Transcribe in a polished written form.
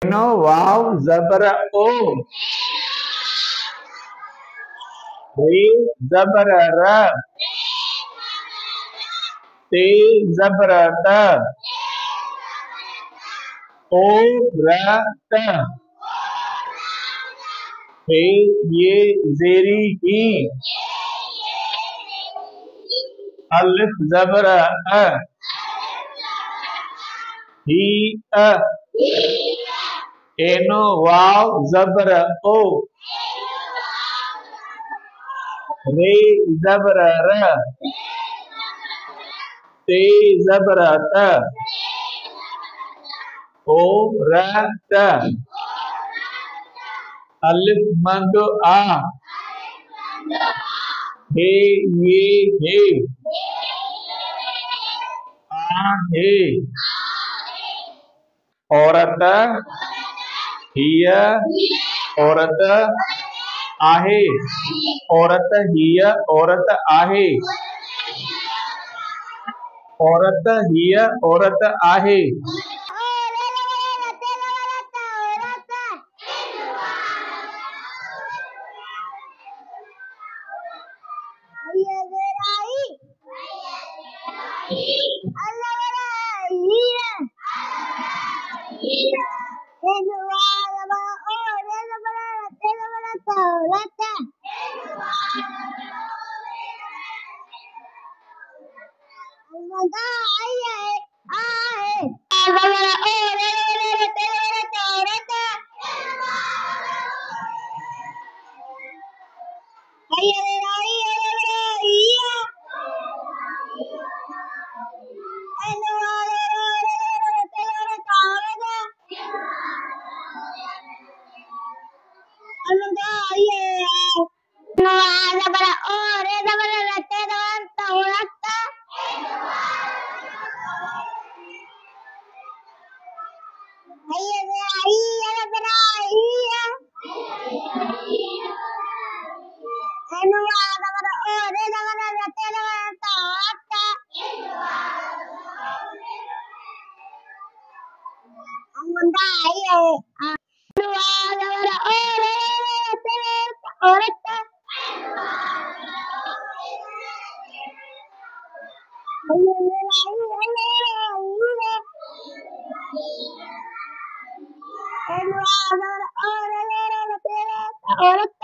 No वाव जबर ओ, रे जबर र, ते जबर त, ओ र त, हे ये जेरी ही, अलिफ जबर अ, ही अ, एनो वाव जबर ओ, रे जबर र, ते जबर त, ओ र त, अलिफ मद आ, हे ये हे, आ हे, औरत हिय, औरत आहे, औरत हिय, औरत आहे, औरत हिय, औरत आहे। औरत